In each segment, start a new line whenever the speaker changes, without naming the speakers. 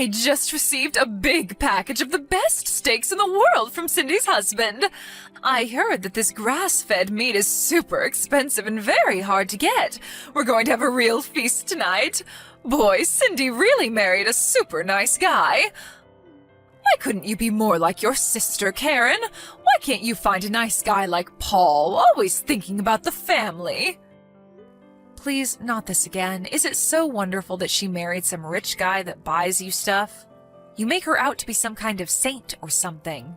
I just received a big package of the best steaks in the world from Cindy's husband. I heard that this grass-fed meat is super expensive and very hard to get. We're going to have a real feast tonight. Boy, Cindy really married a super nice guy. Why couldn't you be more like your sister, Karen? Why can't you find a nice guy like Paul, always thinking about the family? Please, not this again. Is it so wonderful that she married some rich guy that buys you stuff? You make her out to be some kind of saint or something.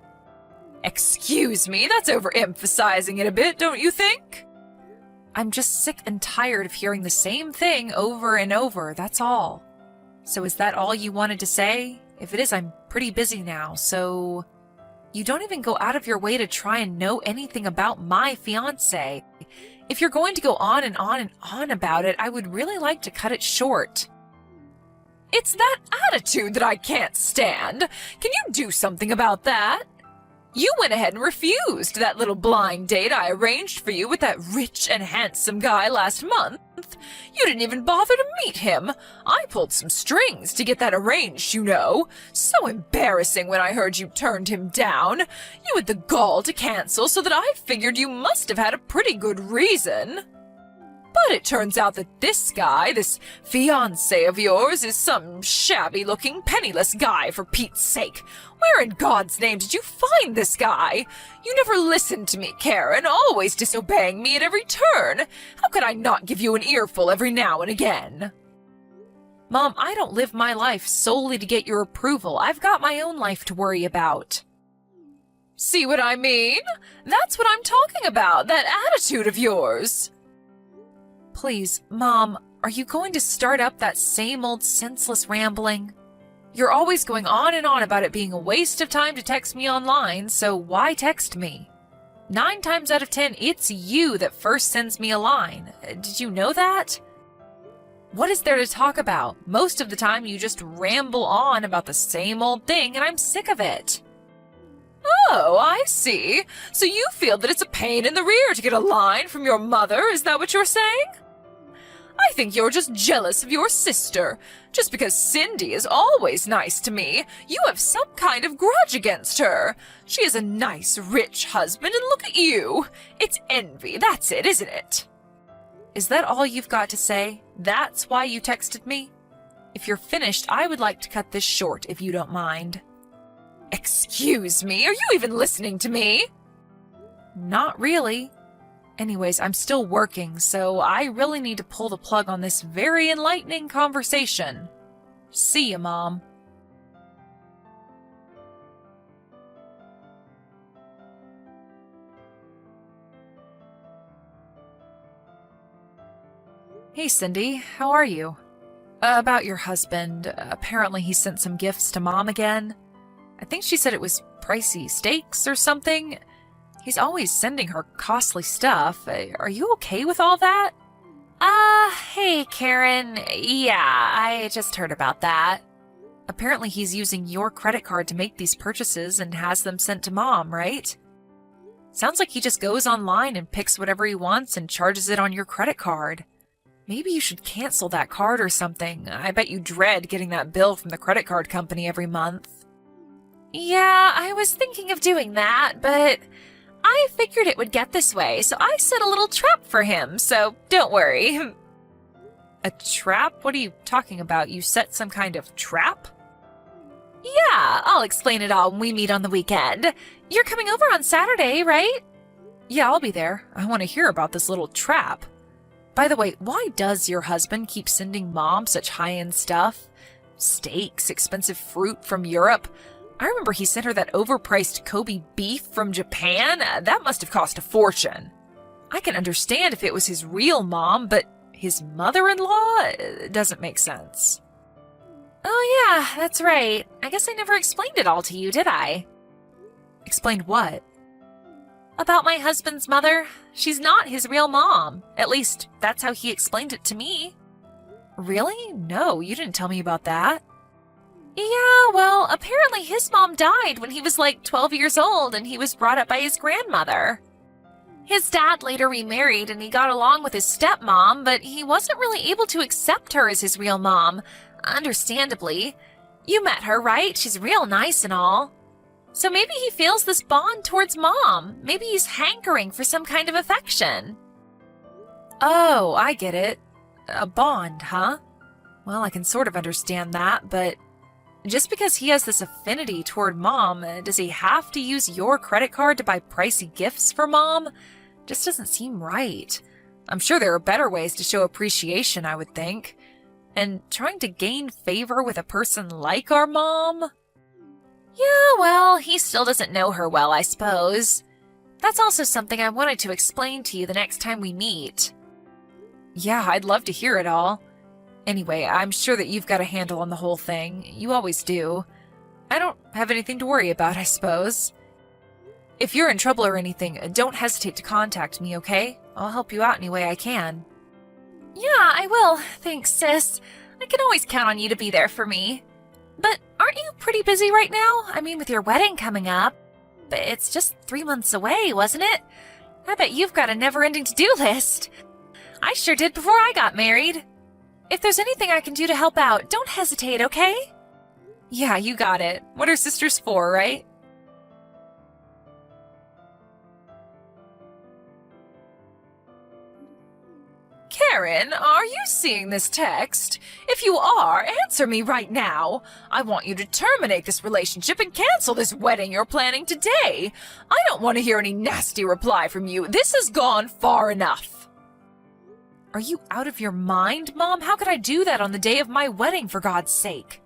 Excuse me, that's overemphasizing it a bit, don't you think? I'm just sick and tired of hearing the same thing over and over, that's all. So is that all you wanted to say? If it is, I'm pretty busy now, so... You don't even go out of your way to try and know anything about my fiancé. If you're going to go on and on and on about it, I would really like to cut it short. It's that attitude that I can't stand. Can you do something about that? You went ahead and refused that little blind date I arranged for you with that rich and handsome guy last month. You didn't even bother to meet him. I pulled some strings to get that arranged, you know. So embarrassing when I heard you turned him down. You had the gall to cancel, so that I figured you must have had a pretty good reason. But it turns out that this guy, this fiancé of yours, is some shabby-looking, penniless guy, for Pete's sake. Where in God's name did you find this guy? You never listened to me, Karen, always disobeying me at every turn. How could I not give you an earful every now and again? Mom, I don't live my life solely to get your approval. I've got my own life to worry about. See what I mean? That's what I'm talking about, that attitude of yours. Please, Mom, are you going to start up that same old senseless rambling? You're always going on and on about it being a waste of time to text me online, so why text me? 9 times out of 10, it's you that first sends me a line. Did you know that? What is there to talk about? Most of the time you just ramble on about the same old thing, and I'm sick of it. Oh, I see. So you feel that it's a pain in the rear to get a line from your mother, is that what you're saying? I think you're just jealous of your sister. Just because Cindy is always nice to me, you have some kind of grudge against her. She has a nice, rich husband, and look at you. It's envy, that's it, isn't it? Is that all you've got to say? That's why you texted me? If you're finished, I would like to cut this short, if you don't mind. Excuse me, are you even listening to me? Not really. Anyways, I'm still working, so I really need to pull the plug on this very enlightening conversation. See ya, Mom. Hey, Cindy, how are you? About your husband. Apparently he sent some gifts to Mom again. I think she said it was pricey steaks or something. He's always sending her costly stuff. Are you okay with all that? Hey, Karen. Yeah, I just heard about that. Apparently he's using your credit card to make these purchases and has them sent to Mom, right? Sounds like he just goes online and picks whatever he wants and charges it on your credit card. Maybe you should cancel that card or something. I bet you dread getting that bill from the credit card company every month. Yeah, I was thinking of doing that, but I figured it would get this way, so I set a little trap for him, so don't worry. A trap? What are you talking about? You set some kind of trap? Yeah, I'll explain it all when we meet on the weekend. You're coming over on Saturday, right? Yeah, I'll be there. I want to hear about this little trap. By the way, why does your husband keep sending Mom such high-end stuff? Steaks, expensive fruit from Europe. I remember he sent her that overpriced Kobe beef from Japan. That must have cost a fortune. I can understand if it was his real mom, but his mother-in-law doesn't make sense. Oh yeah, that's right. I guess I never explained it all to you, did I? Explained what? About my husband's mother. She's not his real mom. At least, that's how he explained it to me. Really? No, you didn't tell me about that. Yeah, well, apparently his mom died when he was like 12 years old and he was brought up by his grandmother. His dad later remarried and he got along with his stepmom, but he wasn't really able to accept her as his real mom, understandably. You met her, right? She's real nice and all. So maybe he feels this bond towards Mom. Maybe he's hankering for some kind of affection. Oh, I get it. A bond, huh? Well, I can sort of understand that, but just because he has this affinity toward Mom, does he have to use your credit card to buy pricey gifts for Mom? Just doesn't seem right. I'm sure there are better ways to show appreciation, I would think. And trying to gain favor with a person like our Mom? Yeah, well, he still doesn't know her well, I suppose. That's also something I wanted to explain to you the next time we meet. Yeah, I'd love to hear it all. Anyway, I'm sure that you've got a handle on the whole thing. You always do. I don't have anything to worry about, I suppose. If you're in trouble or anything, don't hesitate to contact me, okay? I'll help you out any way I can. Yeah, I will. Thanks, sis. I can always count on you to be there for me. But aren't you pretty busy right now? I mean, with your wedding coming up. But it's just 3 months away, wasn't it? I bet you've got a never-ending to-do list. I sure did before I got married. If there's anything I can do to help out, don't hesitate, okay? Yeah, you got it. What are sisters for, right? Karen, are you seeing this text? If you are, answer me right now. I want you to terminate this relationship and cancel this wedding you're planning today. I don't want to hear any nasty reply from you. This has gone far enough. Are you out of your mind, Mom? How could I do that on the day of my wedding, for God's sake?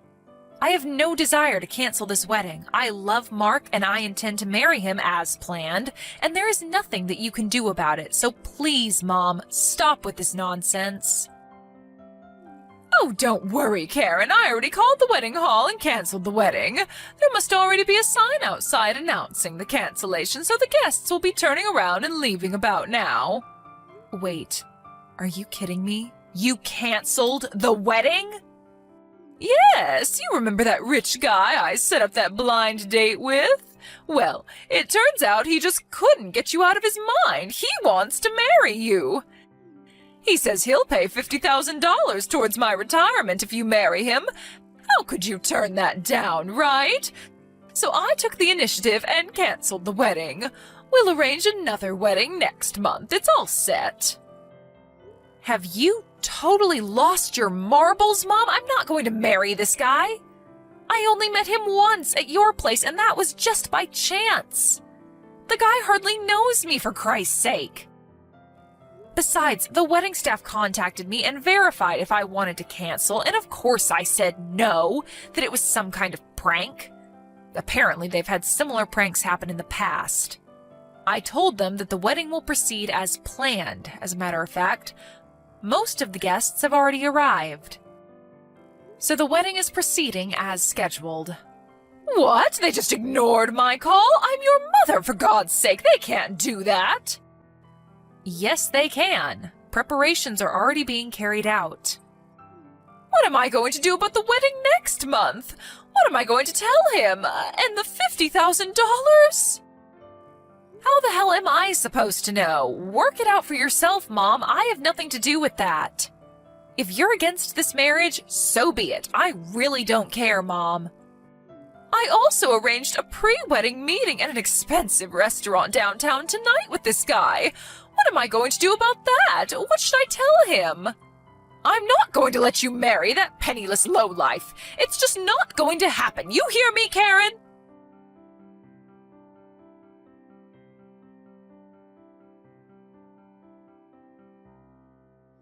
I have no desire to cancel this wedding. I love Mark and I intend to marry him as planned, and there is nothing that you can do about it. So please, Mom, stop with this nonsense. Oh, don't worry, Karen. I already called the wedding hall and canceled the wedding. There must already be a sign outside announcing the cancellation, so the guests will be turning around and leaving about now. Wait, are you kidding me? You canceled the wedding? Yes, you remember that rich guy I set up that blind date with? Well, it turns out he just couldn't get you out of his mind. He wants to marry you. He says he'll pay $50,000 towards my retirement if you marry him. How could you turn that down, right? So I took the initiative and canceled the wedding. We'll arrange another wedding next month. It's all set. Have you totally lost your marbles, Mom? I'm not going to marry this guy. I only met him once at your place, and that was just by chance. The guy hardly knows me, for Christ's sake. Besides, the wedding staff contacted me and verified if I wanted to cancel, and of course I said no, that it was some kind of prank. Apparently, they've had similar pranks happen in the past. I told them that the wedding will proceed as planned, as a matter of fact. Most of the guests have already arrived. So the wedding is proceeding as scheduled. What? They just ignored my call? I'm your mother, for God's sake. They can't do that. Yes, they can. Preparations are already being carried out. What am I going to do about the wedding next month? What am I going to tell him? And the $50,000? How the hell am I supposed to know? Work it out for yourself, Mom. I have nothing to do with that. If you're against this marriage, so be it. I really don't care, Mom. I also arranged a pre-wedding meeting at an expensive restaurant downtown tonight with this guy. What am I going to do about that? What should I tell him? I'm not going to let you marry that penniless lowlife. It's just not going to happen. You hear me, Karen?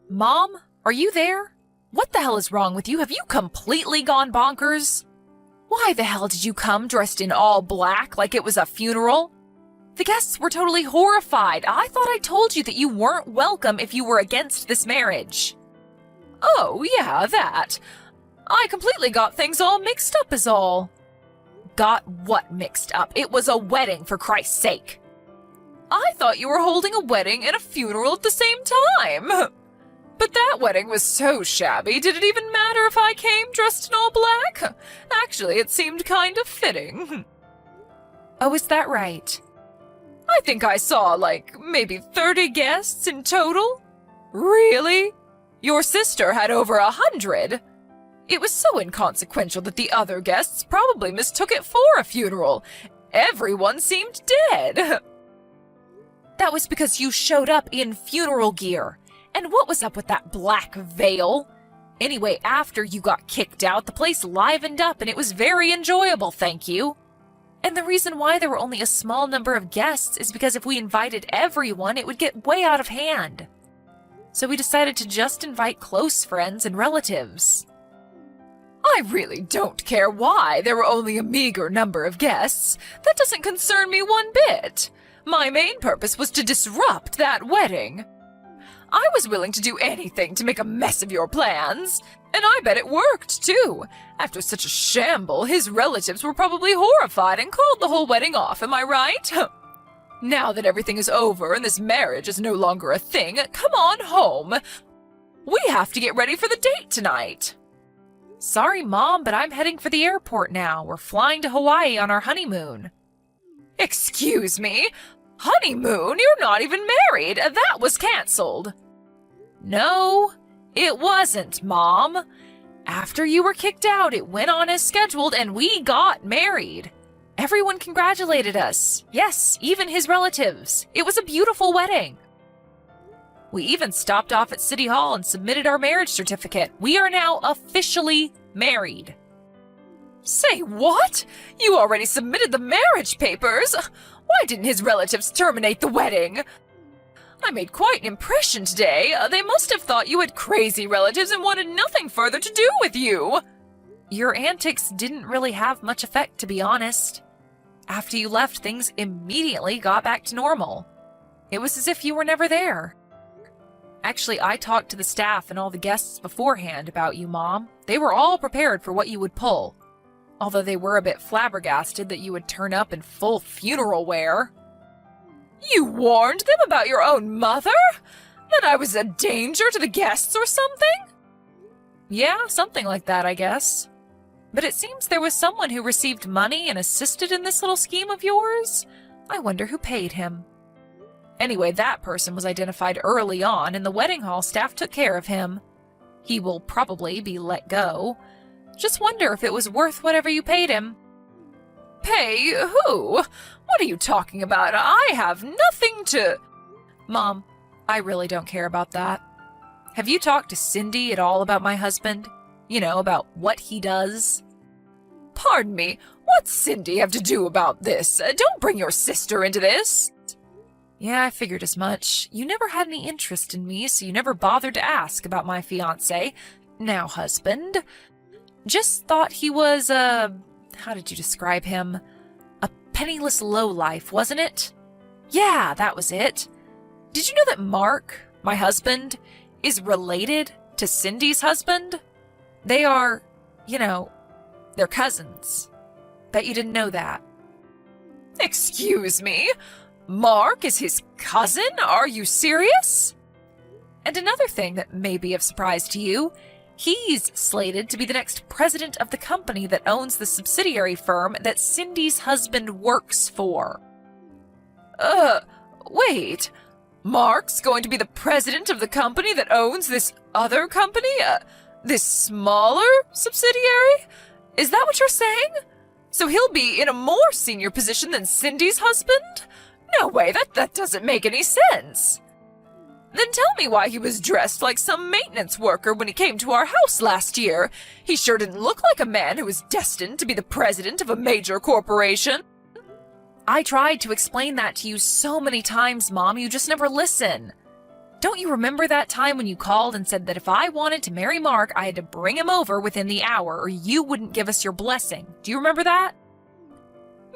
Mom, are you there? What the hell is wrong with you? Have you completely gone bonkers? Why the hell did you come dressed in all black like it was a funeral? The guests were totally horrified. I thought I told you that you weren't welcome if you were against this marriage. Oh, yeah, that. I completely got things all mixed up is all. Got what mixed up? It was a wedding, for Christ's sake. I thought you were holding a wedding and a funeral at the same time. But that wedding was so shabby, did it even matter if I came dressed in all black? Actually, it seemed kind of fitting. Oh, is that right? I think I saw, maybe 30 guests in total. Really? Your sister had over 100. It was so inconsequential that the other guests probably mistook it for a funeral. Everyone seemed dead. That was because you showed up in funeral gear. And what was up with that black veil? Anyway, after you got kicked out, the place livened up and it was very enjoyable, thank you. And the reason why there were only a small number of guests is because if we invited everyone, it would get way out of hand. So we decided to just invite close friends and relatives. I really don't care why there were only a meager number of guests. That doesn't concern me one bit. My main purpose was to disrupt that wedding. I was willing to do anything to make a mess of your plans, and I bet it worked, too. After such a shamble, his relatives were probably horrified and called the whole wedding off, am I right? Now that everything is over and this marriage is no longer a thing, come on home. We have to get ready for the date tonight. Sorry, Mom, but I'm heading for the airport now. We're flying to Hawaii on our honeymoon. Excuse me? Honeymoon? You're not even married. That was canceled. No, it wasn't, Mom. After you were kicked out, it went on as scheduled and we got married. Everyone congratulated us. Yes, even his relatives. It was a beautiful wedding. We even stopped off at City Hall and submitted our marriage certificate. We are now officially married. Say what? You already submitted the marriage papers? Why didn't his relatives terminate the wedding? I made quite an impression today. They must have thought you had crazy relatives and wanted nothing further to do with you. Your antics didn't really have much effect, to be honest. After you left, things immediately got back to normal. It was as if you were never there. Actually, I talked to the staff and all the guests beforehand about you, Mom. They were all prepared for what you would pull. Although they were a bit flabbergasted that you would turn up in full funeral wear. You warned them about your own mother? That I was a danger to the guests or something? Yeah, something like that, I guess. But it seems there was someone who received money and assisted in this little scheme of yours. I wonder who paid him. Anyway, that person was identified early on, and the wedding hall staff took care of him. He will probably be let go. Just wonder if it was worth whatever you paid him. Pay who? What are you talking about? I have nothing to... Mom, I really don't care about that. Have you talked to Cindy at all about my husband? You know, about what he does? Pardon me, what's Cindy have to do about this? Don't bring your sister into this. Yeah, I figured as much. You never had any interest in me, so you never bothered to ask about my fiancé, now husband. Just thought he was, how did you describe him? A penniless lowlife, wasn't it? Yeah, that was it. Did you know that Mark, my husband, is related to Cindy's husband? They are, you know, they're cousins. Bet you didn't know that. Excuse me? Mark is his cousin? Are you serious? And another thing that may be of surprise to you, he's slated to be the next president of the company that owns the subsidiary firm that Cindy's husband works for. Wait. Mark's going to be the president of the company that owns this other company? This smaller subsidiary? Is that what you're saying? So he'll be in a more senior position than Cindy's husband? No way, that doesn't make any sense. Then tell me why he was dressed like some maintenance worker when he came to our house last year. He sure didn't look like a man who was destined to be the president of a major corporation. I tried to explain that to you so many times, Mom, you just never listen. Don't you remember that time when you called and said that if I wanted to marry Mark, I had to bring him over within the hour or you wouldn't give us your blessing? Do you remember that?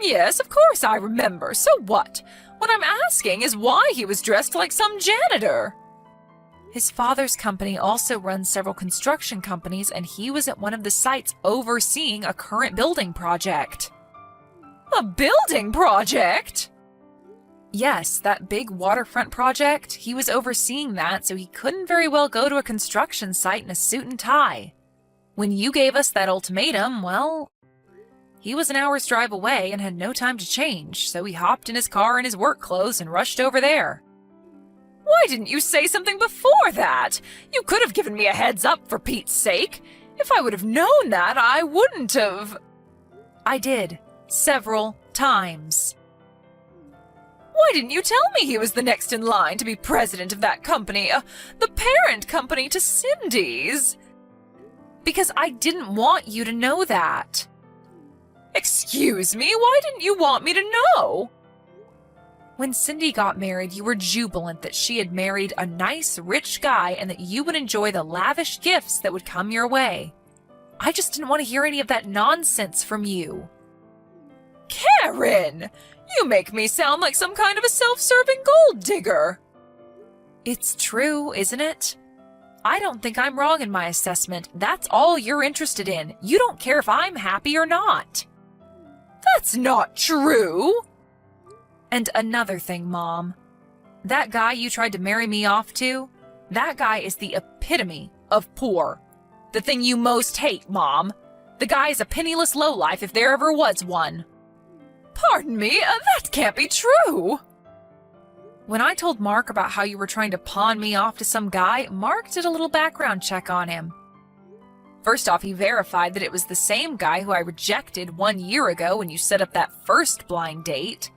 Yes, of course I remember. So what? What I'm asking is why he was dressed like some janitor. His father's company also runs several construction companies, and he was at one of the sites overseeing a current building project. A building project? Yes, that big waterfront project. He was overseeing that, so he couldn't very well go to a construction site in a suit and tie. When you gave us that ultimatum, well, he was an hour's drive away and had no time to change, so he hopped in his car in his work clothes and rushed over there. Why didn't you say something before that? You could have given me a heads up for Pete's sake. If I would have known that, I wouldn't have. I did. Several times. Why didn't you tell me he was the next in line to be president of that company, the parent company to Cindy's? Because I didn't want you to know that. Excuse me, why didn't you want me to know? When Cindy got married, you were jubilant that she had married a nice, rich guy and that you would enjoy the lavish gifts that would come your way. I just didn't want to hear any of that nonsense from you. Karen! You make me sound like some kind of a self-serving gold digger. It's true, isn't it? I don't think I'm wrong in my assessment. That's all you're interested in. You don't care if I'm happy or not. That's not true. And another thing, Mom. That guy you tried to marry me off to, that guy is the epitome of poor. The thing you most hate, Mom. The guy is a penniless lowlife if there ever was one. Pardon me, that can't be true. When I told Mark about how you were trying to pawn me off to some guy, Mark did a little background check on him. First off, he verified that it was the same guy who I rejected 1 year ago when you set up that first blind date.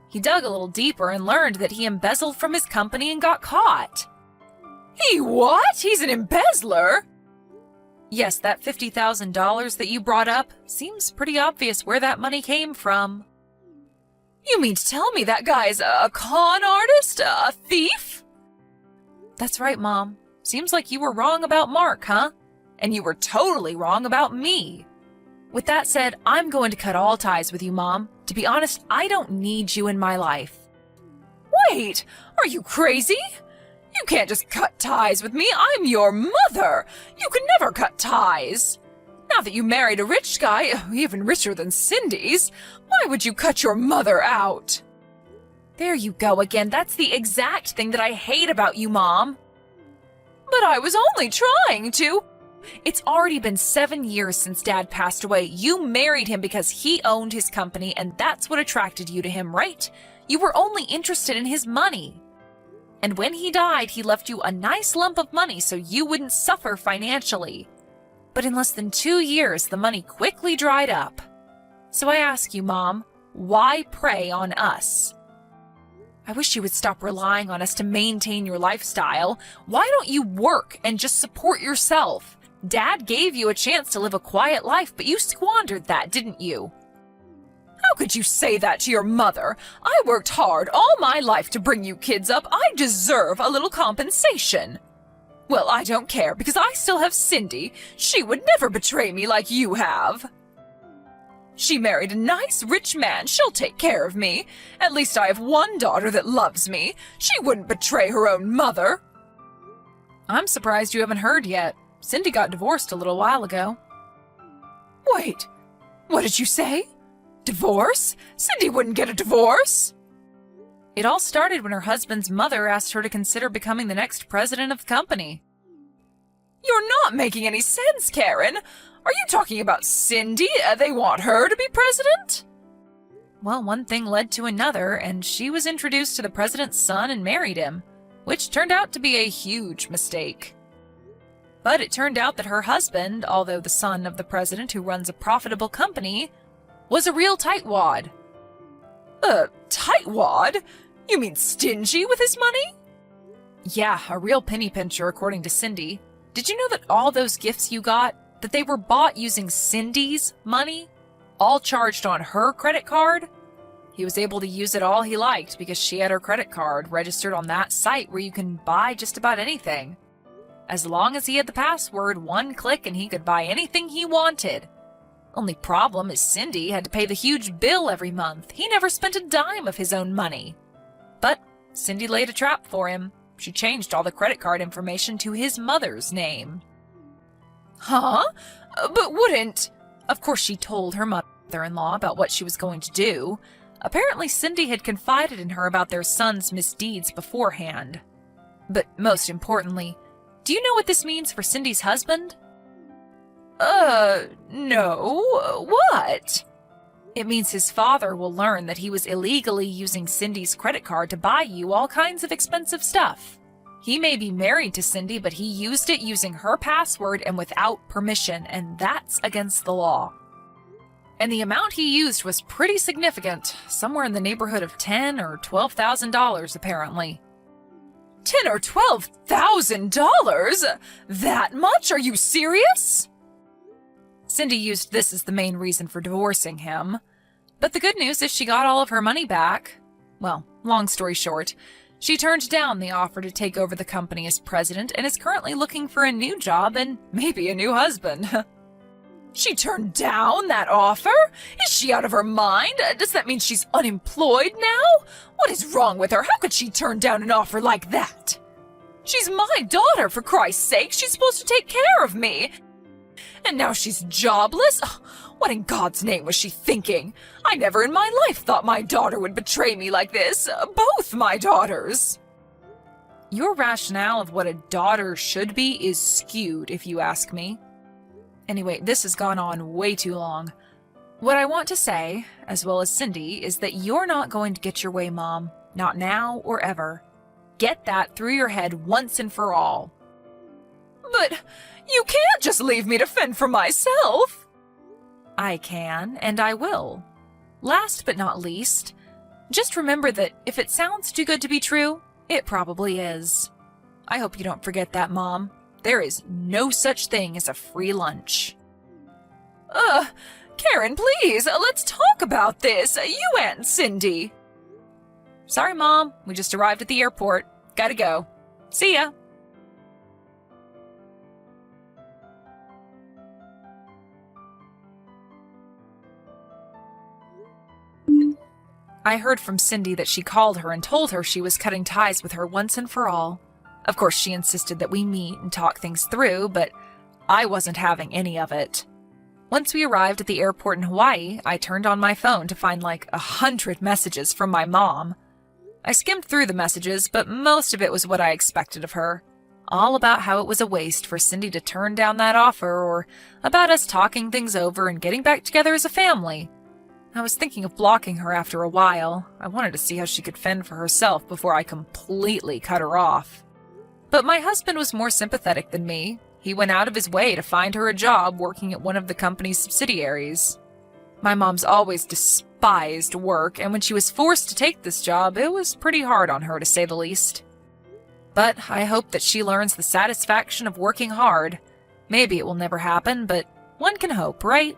He dug a little deeper and learned that he embezzled from his company and got caught. He what? He's an embezzler? Yes, that $50,000 that you brought up seems pretty obvious where that money came from. You mean to tell me that guy's a con artist? A thief? That's right, Mom. Seems like you were wrong about Mark, huh? And you were totally wrong about me. With that said, I'm going to cut all ties with you, Mom. To be honest, I don't need you in my life. Wait, are you crazy? You can't just cut ties with me. I'm your mother. You can never cut ties. Now that you married a rich guy, even richer than Cindy's, why would you cut your mother out? There you go again. That's the exact thing that I hate about you, Mom. But I was only trying to. It's already been 7 years since Dad passed away. You married him because he owned his company, and that's what attracted you to him, right? You were only interested in his money. And when he died, he left you a nice lump of money so you wouldn't suffer financially. But in less than 2 years, the money quickly dried up. So I ask you, Mom, why prey on us? I wish you would stop relying on us to maintain your lifestyle. Why don't you work and just support yourself? Dad gave you a chance to live a quiet life, but you squandered that, didn't you? How could you say that to your mother? I worked hard all my life to bring you kids up. I deserve a little compensation. Well, I don't care because I still have Cindy. She would never betray me like you have. She married a nice, rich man. She'll take care of me. At least I have one daughter that loves me. She wouldn't betray her own mother. I'm surprised you haven't heard yet. Cindy got divorced a little while ago. Wait, what did you say? Divorce? Cindy wouldn't get a divorce. It all started when her husband's mother asked her to consider becoming the next president of the company. You're not making any sense, Karen. Are you talking about Cindy? They want her to be president? Well, one thing led to another, and she was introduced to the president's son and married him, which turned out to be a huge mistake. But it turned out that her husband, although the son of the president who runs a profitable company, was a real tightwad. Tightwad? You mean stingy with his money? Yeah, a real penny pincher, according to Cindy. Did you know that all those gifts you got, that they were bought using Cindy's money? All charged on her credit card? He was able to use it all he liked because she had her credit card registered on that site where you can buy just about anything. As long as he had the password, one click and he could buy anything he wanted. Only problem is Cindy had to pay the huge bill every month. He never spent a dime of his own money. But Cindy laid a trap for him. She changed all the credit card information to his mother's name. Huh? But wouldn't... Of course she told her mother-in-law about what she was going to do. Apparently Cindy had confided in her about their son's misdeeds beforehand. But most importantly, do you know what this means for Cindy's husband? No. What? It means his father will learn that he was illegally using Cindy's credit card to buy you all kinds of expensive stuff. He may be married to Cindy, but he used it using her password and without permission, and that's against the law. And the amount he used was pretty significant, somewhere in the neighborhood of $10,000 or $12,000 apparently. $10,000 or $12,000? That much? Are you serious? Cindy used this as the main reason for divorcing him. But the good news is she got all of her money back. Well, long story short, she turned down the offer to take over the company as president and is currently looking for a new job and maybe a new husband. She turned down that offer? Is she out of her mind? Does that mean she's unemployed now? What is wrong with her? How could she turn down an offer like that? She's my daughter, for Christ's sake. She's supposed to take care of me. And now she's jobless? What in God's name was she thinking? I never in my life thought my daughter would betray me like this. Both my daughters. Your rationale of what a daughter should be is skewed, if you ask me. Anyway, this has gone on way too long. What I want to say, as well as Cindy, is that you're not going to get your way, Mom. Not now or ever. Get that through your head once and for all. But you can't just leave me to fend for myself. I can, and I will. Last but not least, just remember that if it sounds too good to be true, it probably is. I hope you don't forget that, Mom. There is no such thing as a free lunch. Karen, please, let's talk about this. You and Cindy. Sorry, Mom. We just arrived at the airport. Gotta go. See ya. I heard from Cindy that she called her and told her she was cutting ties with her once and for all. Of course, she insisted that we meet and talk things through, but I wasn't having any of it. Once we arrived at the airport in Hawaii, I turned on my phone to find like 100 messages from my mom. I skimmed through the messages, but most of it was what I expected of her. All about how it was a waste for Cindy to turn down that offer, or about us talking things over and getting back together as a family. I was thinking of blocking her after a while. I wanted to see how she could fend for herself before I completely cut her off. But my husband was more sympathetic than me. He went out of his way to find her a job working at one of the company's subsidiaries. My mom's always despised work, and when she was forced to take this job, it was pretty hard on her, to say the least. But I hope that she learns the satisfaction of working hard. Maybe it will never happen, but one can hope, right?